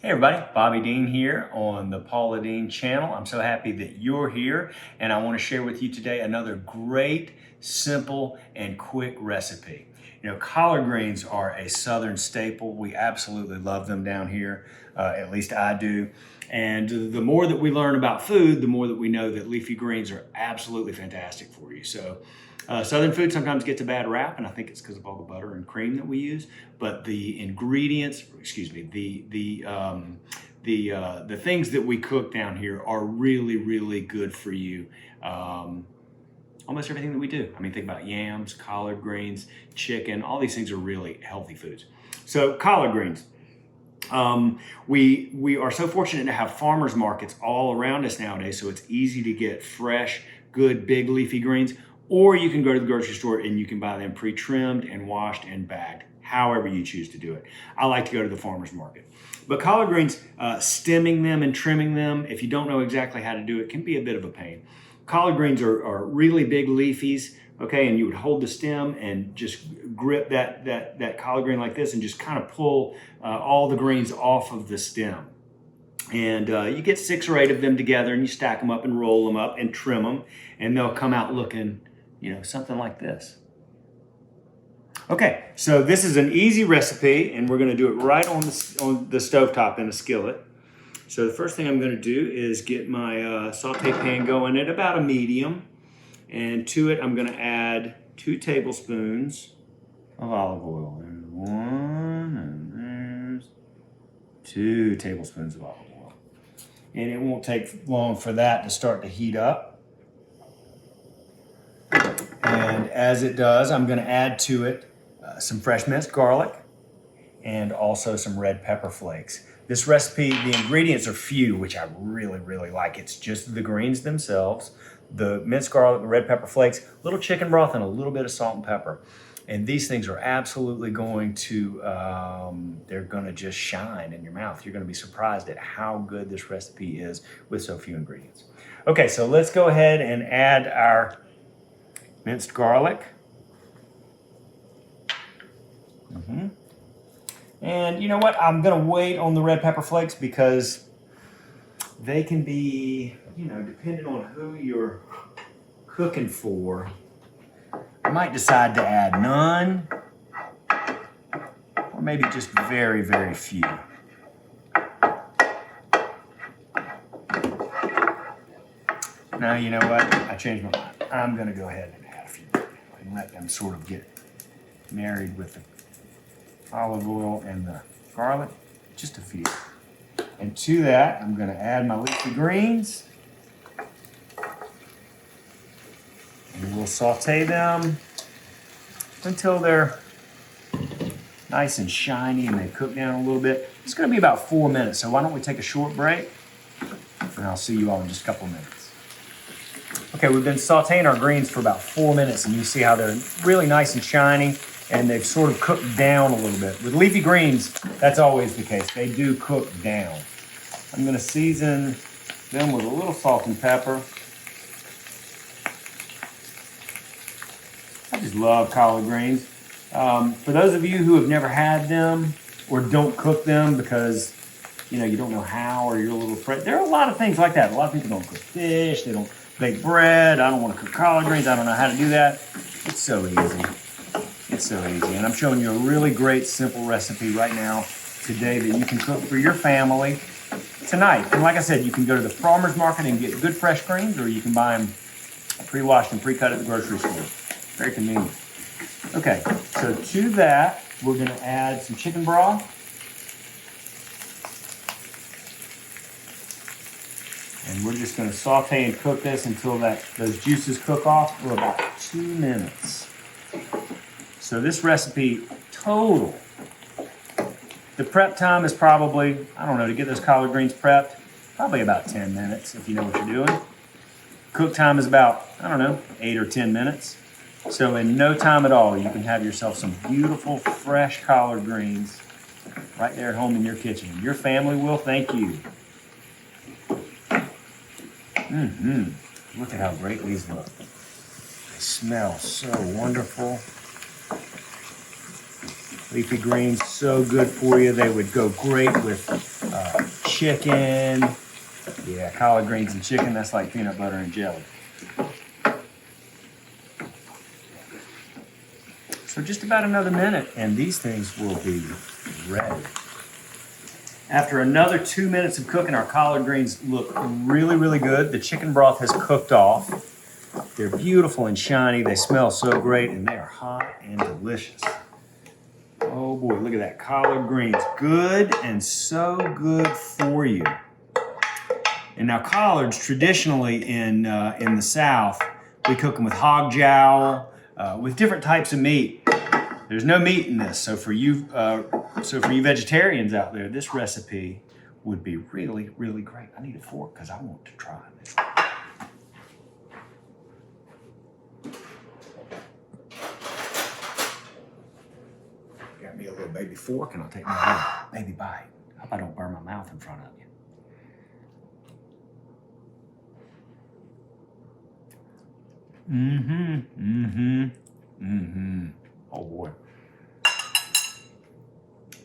Hey everybody, Bobby Deen here on the Paula Deen channel. I'm so happy that you're here, and I want to share with you today another great, simple, and quick recipe. You know, collard greens are a southern staple. We absolutely love them down here, at least I do. And the more that we learn about food, the more that we know that leafy greens are absolutely fantastic for you. So southern food sometimes gets a bad rap, and I think it's because of all the butter and cream that we use. But the ingredients, the things that we cook down here are really, really good for you. Almost everything that we do. I mean, think about yams, collard greens, chicken. All these things are really healthy foods. So collard greens. We are so fortunate to have farmers markets all around us nowadays, so it's easy to get fresh, good, big leafy greens. Or you can go to the grocery store and you can buy them pre-trimmed and washed and bagged, however you choose to do it. I like to go to the farmer's market. But collard greens, stemming them and trimming them, if you don't know exactly how to do it, can be a bit of a pain. Collard greens are really big leafies, okay, and you would hold the stem and just grip that collard green like this and just kind of pull all the greens off of the stem. And you get 6 or 8 of them together and you stack them up and roll them up and trim them, and they'll come out looking, you know, something like this. Okay, so this is an easy recipe, and we're going to do it right on the stovetop in a skillet. So the first thing I'm going to do is get my saute pan going at about a medium, and to it I'm going to add 2 tablespoons of olive oil. There's 1, and there's 2 tablespoons of olive oil. And it won't take long for that to start to heat up. And as it does, I'm going to add to it some fresh minced garlic and also some red pepper flakes. This recipe, the ingredients are few, which I really, really like. It's just the greens themselves, the minced garlic, the red pepper flakes, a little chicken broth, and a little bit of salt and pepper. And these things are absolutely going to, they're going to just shine in your mouth. You're going to be surprised at how good this recipe is with so few ingredients. Okay, so let's go ahead and add our minced garlic. And you know what? I'm going to wait on the red pepper flakes because they can be, you know, depending on who you're cooking for, I might decide to add none or maybe just very, very few. Now, you know what? I changed my mind. I'm going to go ahead and add a few and let them sort of get married with the olive oil and the garlic, just a few. And to that, I'm going to add my leafy greens. And we'll saute them until they're nice and shiny and they cook down a little bit. It's going to be about 4 minutes, so why don't we take a short break? And I'll see you all in just a couple of minutes. Okay, we've been sauteing our greens for about 4 minutes, and you see how they're really nice and shiny, and they've sort of cooked down a little bit. With leafy greens, that's always the case. They do cook down. I'm going to season them with a little salt and pepper. I just love collard greens. For those of you who have never had them or don't cook them because, you know, you don't know how or you're a little afraid, there are a lot of things like that. A lot of people don't cook fish, they don't bake bread. I don't want to cook collard greens. I don't know how to do that. It's so easy. It's so easy. And I'm showing you a really great, simple recipe right now today that you can cook for your family tonight. And like I said, you can go to the farmer's market and get good fresh greens, or you can buy them pre-washed and pre-cut at the grocery store. Very convenient. Okay, so to that, we're going to add some chicken broth. And we're just going to saute and cook this until those juices cook off for about 2 minutes. So this recipe total, the prep time is probably, I don't know, to get those collard greens prepped, probably about 10 minutes if you know what you're doing. Cook time is about, I don't know, 8 or 10 minutes. So in no time at all, you can have yourself some beautiful, fresh collard greens right there at home in your kitchen. Your family will thank you. Look at how great these look. They smell so wonderful. Leafy greens, so good for you. They would go great with chicken. Yeah, collard greens and chicken, that's like peanut butter and jelly. So just about another minute and these things will be ready. After another 2 minutes of cooking, our collard greens look really, really good. The chicken broth has cooked off. They're beautiful and shiny. They smell so great and they are hot and delicious. Oh boy, look at that collard greens. Good and so good for you. And now collards, traditionally in the South, we cook them with hog jowl, with different types of meat. There's no meat in this, so for you vegetarians out there, this recipe would be really, really great. I need a fork because I want to try this. Got me a little baby fork, and I'll take my baby bite. Hope I don't burn my mouth in front of you. Oh boy.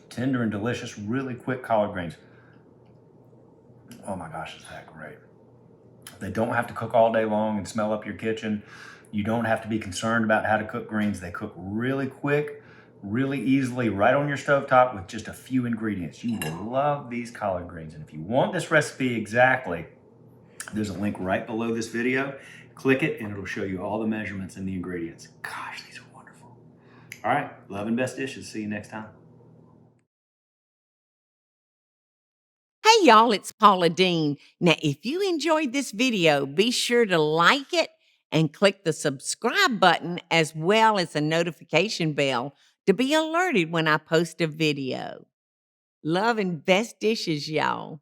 Tender and delicious, really quick collard greens. Oh my gosh, is that great. They don't have to cook all day long and smell up your kitchen. You don't have to be concerned about how to cook greens. They cook really quick, really easily, right on your stovetop with just a few ingredients. You will love these collard greens. And if you want this recipe exactly, there's a link right below this video. Click it and it'll show you all the measurements and the ingredients. Gosh, these are wonderful. All right, love and best dishes. See you next time. Hey y'all, it's Paula Deen. Now, if you enjoyed this video, be sure to like it and click the subscribe button as well as the notification bell to be alerted when I post a video. Love and best dishes, y'all.